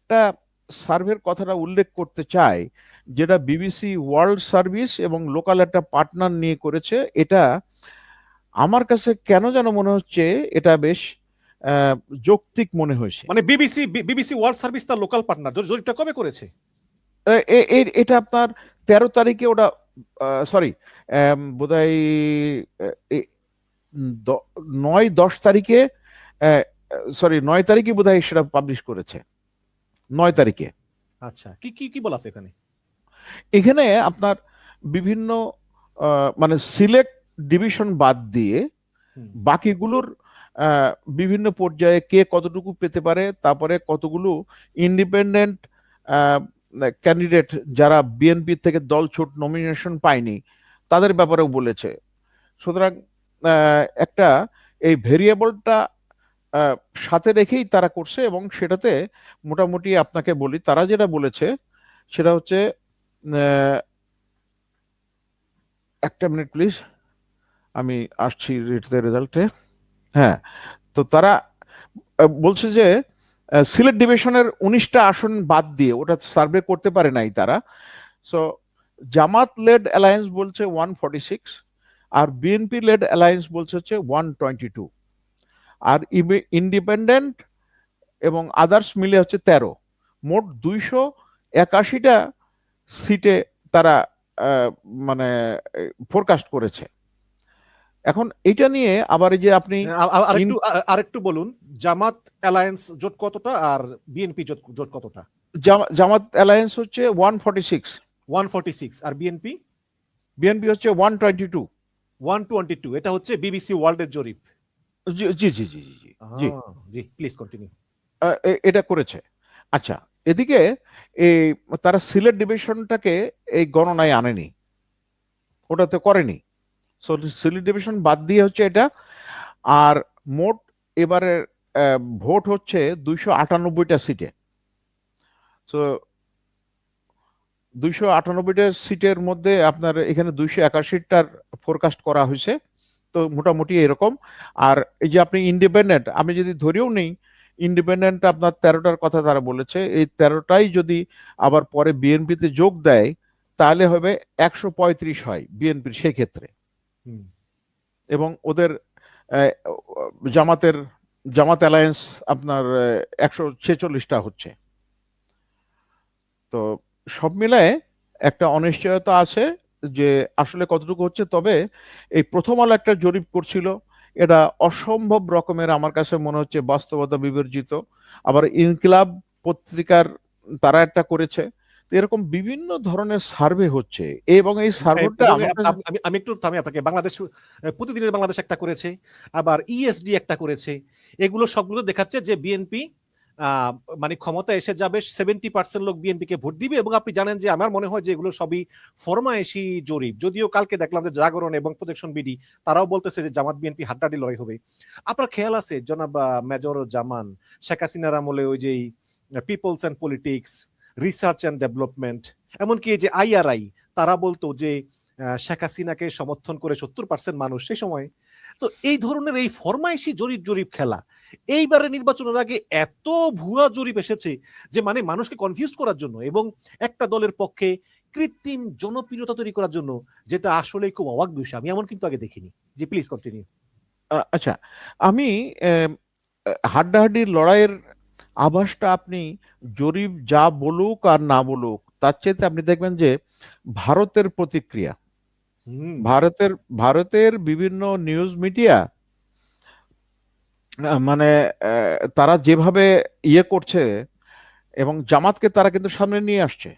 একটা সার্ভের কথাটা উল্লেখ করতে চাই, যেটা বিবিসি ওয়ার্ল্ড সার্ভিস এবং লোকাল একটা পার্টনার নিয়ে করেছে। এটা আমার কাছে কেন যেন মনে হচ্ছে এটা বেশ আহ, যৌক্তিক মনে হয়েছে। মানে বিবিসি ওয়ার্ল্ড সার্ভিস তার লোকাল পার্টনার জরিপটা কবে করেছে? এটা আপনার 13 তারিখে ওটা, সরি, বোধহয় আহ, এ- 9-10 তারিখে, সরি 9 তারিখে বোধহয় সেটা পাবলিশ করেছে, 9 তারিখে। আচ্ছা, কি কি কি বলা আছে এখানে? এখানে আপনার বিভিন্ন মানে সিলেক্ট ডিভিশন বাদ দিয়ে হুম, বাকিগুলোর আহ, বিভিন্ন পর্যায়ে কে কতটুকু পেতে পারে, তারপরে কতগুলো ইন্ডিপেন্ডেন্ট ক্যান্ডিডেট যারা বিএনপি থেকে দল ছুট নমিনেশন পায়নি তাদের ব্যাপারেও বলেছে। সুতরাং একটা এই ভেরিয়েবলটা সাথে রেখেই তারা করছে, এবং সেটাতে মোটামুটি আপনাকে বলি তারা যেটা বলেছে সেটা হচ্ছে, আহ, একটা মিনিট প্লিজ, আমি আসছি রেজাল্টে। হ্যাঁ, তো তারা বলছে যে সিলেট ডিভিশনের 19টা আসন বাদ দিয়ে, ওটা সার্ভে করতে পারে নাই তারা। সো জামাত লেড অ্যালায়েন্স বলছে 146, আর বিএনপি লেড অ্যালায়েন্স বলছে হচ্ছে 122, আর ইন্ডিপেন্ডেন্ট এবং আদার্স মিলে হচ্ছে 13। মোট 281টা সিটে তারা আহ, মানে ফোরকাস্ট করেছে। এখন এটা নিয়ে আবার এই যে আপনি আরেকটু বলুন, জামাত অ্যালায়েন্স জোট কতটা আর বিএনপি জোট কতটা? জামাত অ্যালায়েন্স হচ্ছে 146, 146, আর বিএনপি বিএনপি হচ্ছে 122। 122। এটা হচ্ছে বিবিসি ওয়ার্ল্ডের জরিপ। জি জি জি জি জি জি জি, জি, প্লিজ কন্টিনিউ। এটা করেছে। আচ্ছা, এদিকে এই তারা সিলেট ডিভিশনটাকে এই গণনায় আনেনি, ওটাতে করেনি। সো সিলেট ডিভিশন বাদ দিয়ে হচ্ছে এটা। আর মোট এবারে ভোট হচ্ছে 298টা সিটে। তো 298টা সিটের মধ্যে আপনার এখানে 281টার ফোরকাস্ট করা হয়েছে। তো মোটামুটি এরকম। আর এই যে আপনি ইন্ডিপেন্ডেন্ট, আমি যদি ধরেও নেই ইন্ডিপেন্ডেন্ট আপনার 13টার কথা তারা বলেছে, এই 13টাই যদি আবার পরে বিএনপিতে যোগ দেয় তাহলে হবে 135 হয় বিএনপির সেক্ষেত্রে। এবং ওদের আহ, জামাতের জামাত অ্যালায়েন্স আপনার 146টা হচ্ছে। তো সব মিলায় একটা অনিশ্চয়তা আছে যে আসলে কতটুকু হচ্ছে। তবে এই প্রথম আলো একটা জরিপ করছিল, এটা অসম্ভব রকমের আমার কাছে মনে হচ্ছে বাস্তবতা বিবর্জিত। আবার ইনকিলাব পত্রিকার তারা একটা করেছে। তো এরকম বিভিন্ন ধরনের সার্ভে হচ্ছে, এবং এই সার্ভেটা এবং আমার কাছে আমি একটু থামি আপনাকে, বাংলাদেশ প্রতিদিনের বাংলাদেশ একটা করেছে, আবার ইএসডি একটা করেছে। এগুলো সবগুলো দেখাচ্ছে যে বিএনপি মানে ক্ষমতা এসে যাবে, 70% লোক বিএনপি কে ভোট দিবে। এবং আপনি জানেন যে আমার মনে হয় যে এগুলো সবই ফরমায়েশি জরিপ। যদিও কালকে দেখলাম যে জাগরণ এবং প্রোটেকশন বিডি তারাও বলতেছে যে জামাত বিএনপি হাড্ডাহাড্ডি লড়াই হবে। আপনার খেয়াল আছে জনাব মেজর জামান শেখ হাসিনার আমলে ওই যে people's and politics, research and development, এমনকি এই যে আইআরআই, তারা বলতো যে শেখ হাসিনাকে সমর্থন করে 70% মানুষ সেই সময়। তো এই ধরনের এই ফরমাইশি জরিপ খেলা, এইবারে নির্বাচনের আগে এত ভুয়া জরিপ এসেছে যে মানে মানুষকে কনফিউজ করার জন্য এবং একটা দলের পক্ষে কৃত্রিম জনপ্রিয়তা তৈরি করার জন্য, যেটা আসলে খুব অবাক বিষয়। আমি এমন কিন্তু আগে দেখিনি। জি, প্লিজ কন্টিনিউ। আচ্ছা, আমি হাড্ডাহাড্ডি লড়াইয়ের আভাসটা আপনি জরিপ যা বলুক আর না বলুক তার চেয়ে আপনি দেখবেন যে ভারতের প্রতিক্রিয়া, ভারতের ভারতের বিভিন্ন নিউজ মিডিয়া মানে তারা যেভাবে ইয়ে করছে, এবং জামাতকে তারা কিন্তু সামনে নিয়ে আসছে।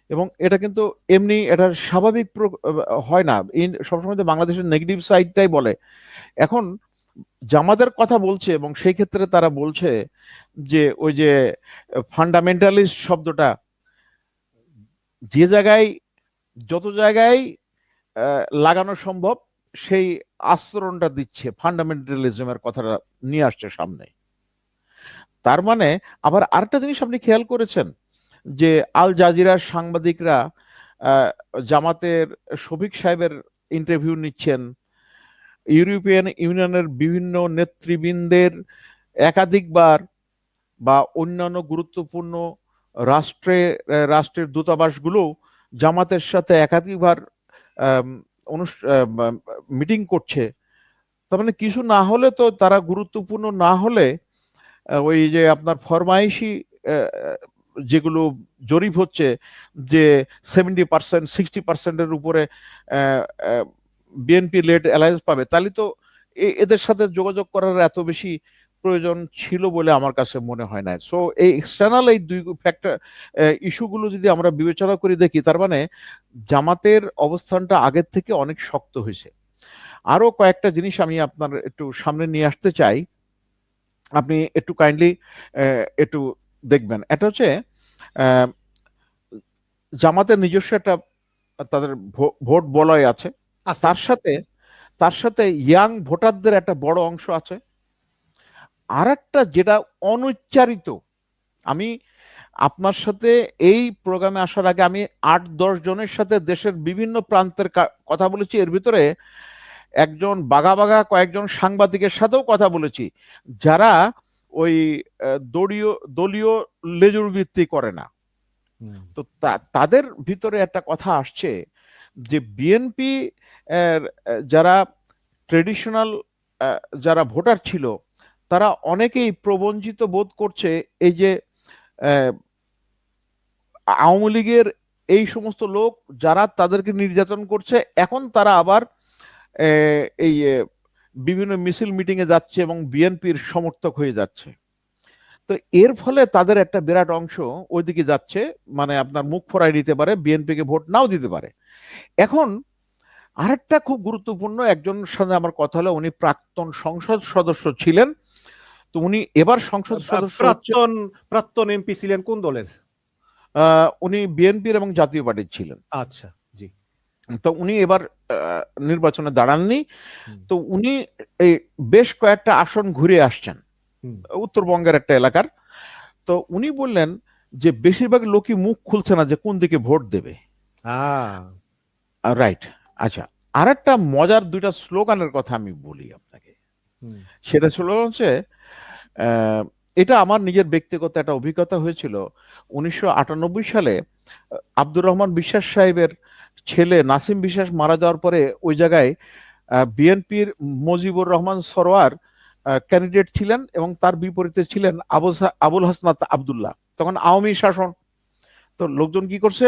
এবং এটা কিন্তু এমনি এটার স্বাভাবিক হয় না, সবসময় তো বাংলাদেশের নেগেটিভ সাইডটাই বলে। এখন জামাতের কথা বলছে, এবং সেই ক্ষেত্রে তারা বলছে যে ওই যে ফান্ডামেন্টালিস্ট শব্দটা যে জায়গায় যত জায়গায় লাগানো সম্ভব সেই আস্তরণটা দিচ্ছে, ফান্ডামেন্টালিজমের কথাটা নিয়ে আসছে সামনে। তার মানে আবার আরেকটা জিনিস আপনি খেয়াল করেছেন যে আল জাজিরার সাংবাদিকরা জামাতের শফিক সাহেবের ইন্টারভিউ নিচ্ছেন, ইউরোপিয়ান ইউনিয়নের বিভিন্ন নেতৃবৃন্দের একাধিকবার বা অন্যান্য গুরুত্বপূর্ণ রাষ্ট্রের দূতাবাসগুলো জামাতের সাথে একাধিকবার মিটিং করছে। তার মানে কিছু না হলে তো তারা গুরুত্বপূর্ণ না হলে ওই যে আপনার ফরমাইশি যেগুলো জরিপ হচ্ছে যে 70%, 60%-এর উপরে বিএনপি লেড অ্যালায়েন্স পাবে, তাহলে তো এদের সাথে যোগাযোগ করার এত বেশি প্রয়োজন ছিল বলে আমার কাছে মনে হয় না। সো এই এক্সটার্নাল এই দুই ফ্যাক্টর ইস্যুগুলো যদি আমরা বিবেচনা করে দেখি, তার মানে জামাতের অবস্থানটা আগের থেকে অনেক শক্ত হয়েছে। আরো কয়েকটা জিনিস আমি আপনার একটু সামনে নিয়ে আসতে চাই, আপনি একটু কাইন্ডলি একটু দেখবেন। এটা হচ্ছে আহ, জামাতের নিজস্ব একটা তাদের ভোট বলয় আছে, আছে। তার সাথে ইয়াং ভোটারদের একটা বড় অংশ আছে। আর একটা যেটা অনুচ্চারিত, আমি আপনার সাথে এই প্রোগ্রামে আসার আগে আমি 8-10 জনের সাথে দেশের বিভিন্ন প্রান্তের কথা বলেছি, এর ভিতরে একজন বাঘা বাঘা কয়েকজন সাংবাদিকের সাথেও কথা বলেছি যারা ওই দলীয় দলীয় লেজুর ভিত্তি করে না। তো তাদের ভিতরে একটা কথা আসছে যে বিএনপি যারা ট্রেডিশনাল যারা ভোটার ছিল, তারা অনেকেই প্রবঞ্চিত বোধ করছে এই যে আহ, আওয়ামী লীগের এই সমস্ত লোক যারা তাদেরকে নির্যাতন করছে, এখন তারা আবার এই বিভিন্ন মিছিল মিটিং এ যাচ্ছে এবং বিএনপির সমর্থক হয়ে যাচ্ছে। তো এর ফলে তাদের একটা বিরাট অংশ ওইদিকে যাচ্ছে, মানে আপনার মুখ ফোড়াই দিতে পারে, বিএনপিকে ভোট নাও দিতে পারে। এখন আরেকটা খুব গুরুত্বপূর্ণ, একজন সাথে আমার কথা হলো, উনি প্রাক্তন সংসদ সদস্য ছিলেন। তো উনি এবার সংসদ সদস্য হচ্ছে, প্রাক্তন প্রাক্তন এমপি ছিলেন কোন দলের? উনি বিএনপির এবং জাতীয় পার্টির ছিলেন। আচ্ছা, জি। তো উনি এবার নির্বাচনে দাঁড়াননি। তো উনি এই বেশ কয়েকটা আসন ঘুরে আসছেন উত্তরবঙ্গের একটা এলাকার। তো উনি বললেন যে বেশিরভাগ লোকই মুখ খুলছে না যে কোন দিকে ভোট দেবে। রাইট। আচ্ছা, আর একটা মজার দুইটা স্লোগানের কথা আমি বলি আপনাকে। সেটা স্লোগান হচ্ছে, আহ, এটা আমার নিজের ব্যক্তিগত একটা অভিজ্ঞতা হয়েছিল। 1998 সালে আব্দুর রহমান বিশ্বাস সাহেবের ছেলে নাসিম বিশ্বাস মারা যাওয়ার পরে ওই জায়গায় বিএনপির মুজিবুর রহমান সরোয়ার ক্যান্ডিডেট ছিলেন এবং তার বিপরীতে ছিলেন আবুল হাসনাত আবদুল্লাহ। তখন আওয়ামী শাসন। তো লোকজন কি করছে,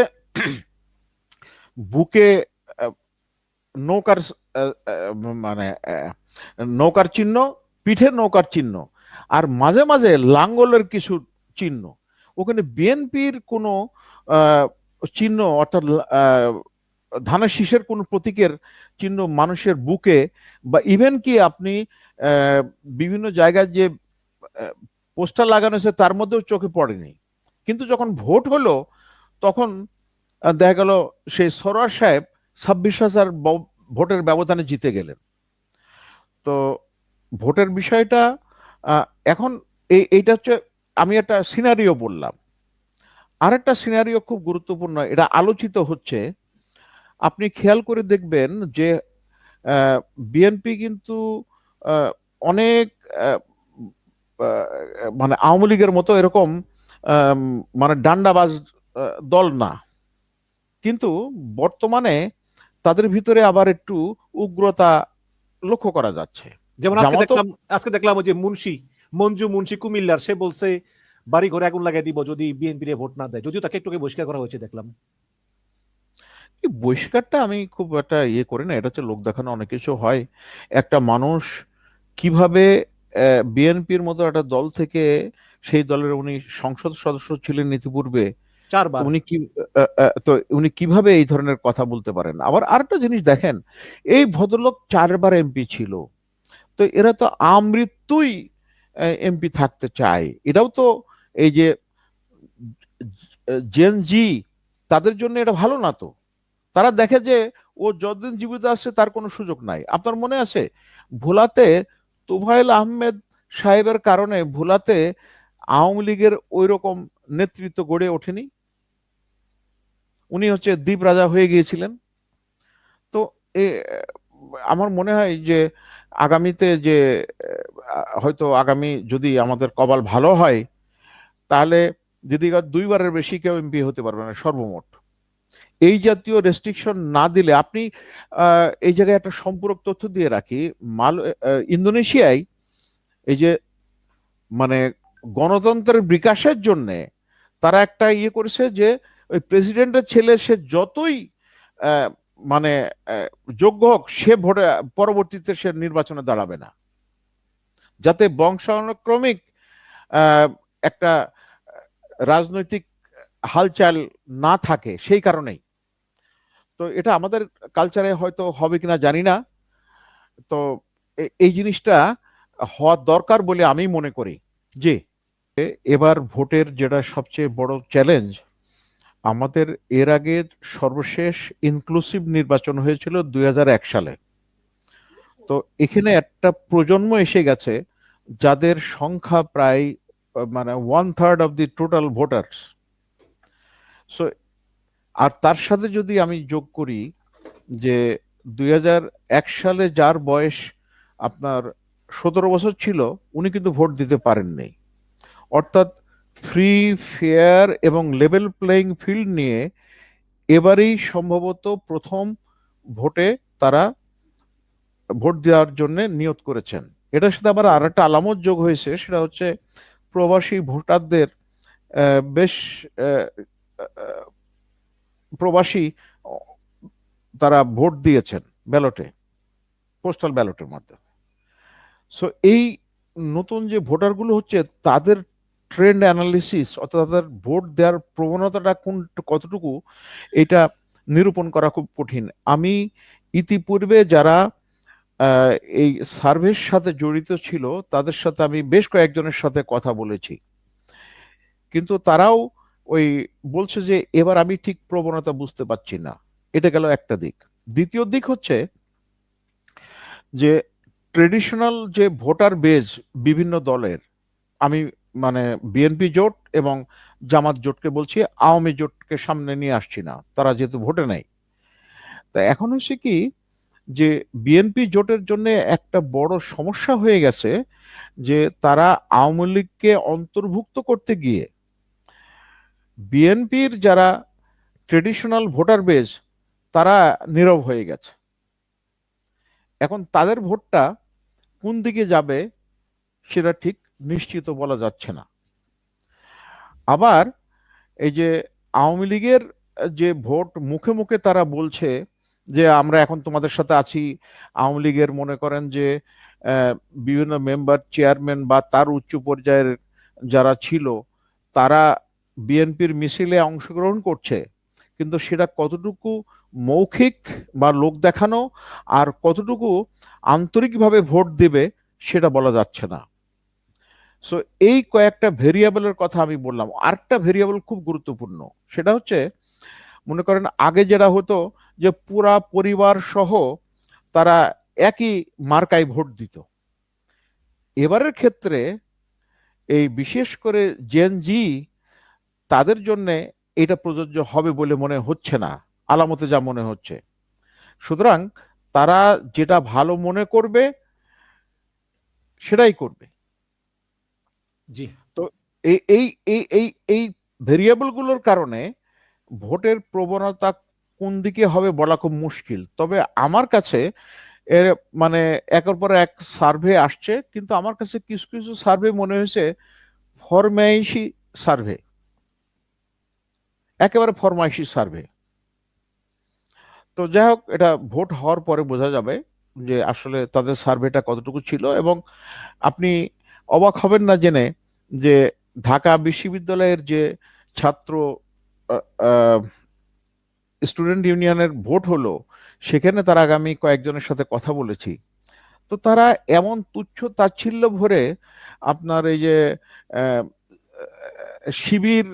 বুকে আহ, নৌকার মানে নৌকার চিহ্ন, পিঠে নৌকার চিহ্ন, আর মাঝে মাঝে লাঙ্গলের কিছু চিহ্ন। ওখানে বিএনপির কোনো চিহ্ন, অর্থাৎ ধানের শীষের কোন প্রতীকের চিহ্ন মানুষের বুকে, বা ইভেন কি আপনি বিভিন্ন জায়গায় যে পোস্টার লাগানো হয়েছে তার মধ্যেও চোখে পড়েনি। কিন্তু যখন ভোট হলো তখন দেখা গেল সেই সরোয়ার সাহেব 26,000 ভোটের ব্যবধানে জিতে গেলেন। তো ভোটের বিষয়টা এখন এইটা হচ্ছে, আমি একটা সিনারিও বললাম। আর একটা সিনারিও খুব গুরুত্বপূর্ণ, এটা আলোচিত হচ্ছে। আপনি খেয়াল করে দেখবেন যে বিএনপি কিন্তু আহ, অনেক আহ, আহ, মানে আওয়ামী লীগের মতো এরকম আম, মানে ডান্ডাবাজ দল না, কিন্তু বর্তমানে তাদের ভিতরে আবার একটু উগ্রতা লক্ষ্য করা যাচ্ছে। যেমন জামাতও আজকে দেখলাম ওই যে মঞ্জু মুন্সি কুমিল্লার, সে বলছে বাড়ি ঘরে আগুন লাগাই দিব যদি বিএনপি ভোট না দেয়, যদিও তাকে একটু বহিষ্কার করা হয়েছে দেখলাম। এই বহিষ্কারটা আমি খুব একটা ইয়ে করি না, এটা হচ্ছে লোক দেখানো, অনেক কিছু হয়। একটা মানুষ কিভাবে বিএনপির মতো একটা দল থেকে, সেই দলের উনি সংসদ সদস্য ছিলেন ইতিপূর্বে, তো 4 বার। তো উনি কিভাবে এই ধরনের কথা বলতে পারেন? আবার আরেকটা জিনিস দেখেন, এই ভদ্রলোক 4 বার এমপি ছিল। তো এরা তো আমৃত্যুই এমপি থাকতে চায়। এটাও তো এই যে জেন জি, তাদের জন্য এটা ভালো না তো। তারা দেখে যে ও যতদিন জীবিত আছে তার কোনো সুযোগ নাই। আপনার মনে আছে ভোলাতে তোফায়েল আহমেদ সাহেবের কারণে ভোলাতে আওয়ামী লীগের ওই রকম নেতৃত্ব গড়ে ওঠেনি? উনি হচ্ছে দ্বীপ রাজা হয়ে গিয়েছিলেন। তো এ আমার মনে হয় যে আগামীতে যে হয়তো আগামী যদি আমাদের কপাল ভালো হয়, তাহলে যদি দুইবারের বেশি কেউ এমপি হতে পারবে না সর্বমোট। এই জাতীয় রেস্ট্রিকশন না দিলে আপনি এই জায়গায় একটা সম্পূরক তথ্য দিয়ে রাখি, ইন্দোনেশিয়ায় এই যে মানে গণতন্ত্রের বিকাশের জন্য তারা একটা ইয়ে করেছে যে ওই প্রেসিডেন্টের ছেলে সে যতই আহ, মানে যোগ্য হোক, সে ভোটে পরবর্তীতে সে নির্বাচনে দাঁড়াবে না, যাতে বংশানুক্রমিক আহ, একটা রাজনৈতিক হালচাল না থাকে সেই কারণেই। তো এটা আমাদের কালচারে হয়তো হবে কিনা জানি না। তো এই জিনিসটা হওয়া দরকার বলে আমি মনে করি। জি, এবার ভোটের যেটা সবচেয়ে বড় চ্যালেঞ্জ, আমাদের এর আগে সর্বশেষ ইনক্লুসিভ নির্বাচন হয়েছিল 2001 সালে। তো এখানে একটা প্রজন্ম এসে গেছে যাদের সংখ্যা প্রায় মানে 1/3 of the total voters. So আর তার সাথে যদি আমি যোগ করি যে 2001 সালে যার বয়স আপনার 17 বছর ছিল, উনি কিন্তু ভোট দিতে পারেননি। অর্থাৎ ফ্রি, ফেয়ার এবং লেভেল প্লেইং ফিল্ড নিয়ে এবারেই সম্ভবত প্রথম ভোটে তারা ভোট দেওয়ার জন্য নিয়ত করেছেন। এটার সাথে আবার আর একটা আলামত যোগ হয়েছে, সেটা হচ্ছে প্রবাসী ভোটারদের বেশ আহ, আহ, প্রবাসী তারা ভোট দিয়েছেন ব্যালটে, পোস্টাল ব্যালটের মাধ্যমে। সো এই নতুন যে ভোটারগুলো হচ্ছে তাদের ট্রেন্ড অ্যানালিসিস অর্থাৎ তাদের ভোট দেওয়ার প্রবণতাটা কতটুকু, এটা নিরূপণ করা খুব কঠিন। আমি ইতিপূর্বে যারা আহ, এই সার্ভের সাথে জড়িত ছিল তাদের সাথে আমি বেশ কয়েকজনের সাথে কথা বলেছি, কিন্তু তারাও ওই বলছে যে এবার আমি ঠিক প্রবণতা বুঝতে পারছি না। এটা গেল একটা দিক। দ্বিতীয় দিক হচ্ছে যে ট্রেডিশনাল যে ভোটার বেজ বিভিন্ন দলের, আমি মানে বিএনপি জোট এবং জামাত জোটকে বলছি, আওয়ামী জোটকে সামনে নিয়ে আসছি না, তারা যেহেতু ভোটে নাই। তা এখন হচ্ছে কি যে বিএনপি জোটের জন্য একটা বড় সমস্যা হয়ে গেছে যে তারা আওয়ামী লীগকে অন্তর্ভুক্ত করতে গিয়ে বিএনপির যারা ট্রেডিশনাল ভোটার বেজ তারা নীরব হয়ে গেছে। এখন তাদের ভোটটা কোন দিকে যাবে সেটা ঠিক নিশ্চিত বলা যাচ্ছে না। আবার এই যে আওয়ামী লীগের যে ভোট মুখে মুখে তারা বলছে যে আমরা এখন তোমাদের সাথে আছি, আওয়ামী লীগের মনে করেন যে আহ, বিভিন্ন মেম্বার, চেয়ারম্যান বা তার উচ্চ পর্যায়ের যারা ছিল তারা বিএনপির মিছিলে অংশগ্রহণ করছে, কিন্তু সেটা কতটুকু মৌখিক বা লোক দেখানো আর কতটুকু আন্তরিকভাবে ভোট দেবে সেটা বলা যাচ্ছে না। সো এই কয়েকটা ভেরিয়েবলের কথা আমি বললাম। আরেকটা ভেরিয়েবল খুব গুরুত্বপূর্ণ, সেটা হচ্ছে মনে করেন আগে যেটা হতো যে পুরা পরিবার সহ তারা একই মার্কায় ভোট দিত। এবারের ক্ষেত্রে এই বিশেষ করে জেন জি তাদের জন্য এটা প্রযোজ্য হবে বলে মনে হচ্ছে না, আলামতে যা মনে হচ্ছে। সুতরাং তারা যেটা ভালো মনে করবে সেটাই করবে। জি, তো এই এই এই এই এই ভেরিয়েবল গুলোর কারণে ভোটের প্রবণতা কোন দিকে হবে বলা খুব মুশকিল। তবে আমার কাছে এর মানে একের পর এক সার্ভে আসছে, কিন্তু আমার কাছে কিছু কিছু সার্ভে মনে হয়েছে ফরমাইশি সার্ভে, একেবারে ফরমাইশি সার্ভে। তো যাই হোক, এটা ভোট হওয়ার পরে বোঝা যাবে যে আসলে তাদের সার্ভেটা কতটুকু ছিল। এবং আপনি অবাক হবেন না জেনে যে ঢাকা বিশ্ববিদ্যালয়ের যে ছাত্র স্টুডেন্ট ইউনিয়নের ভোট হলো, সেখানে তার আগামী কয়েকজনের সাথে কথা বলেছি। তো তারা এমন তুচ্ছ তাচ্ছিল্য ভরে আপনার এই যে আহ, শিবির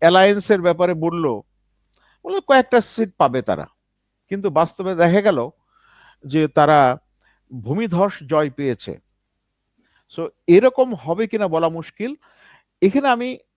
অ্যালায়েন্সের ব্যাপারে বলল, বলে কয়েকটা সিট পাবে তারা, কিন্তু বাস্তবে দেখা গেল যে তারা ভূমিধস জয় পেয়েছে। সো এরকম হবে কিনা বলা মুশকিল। এখানে আমি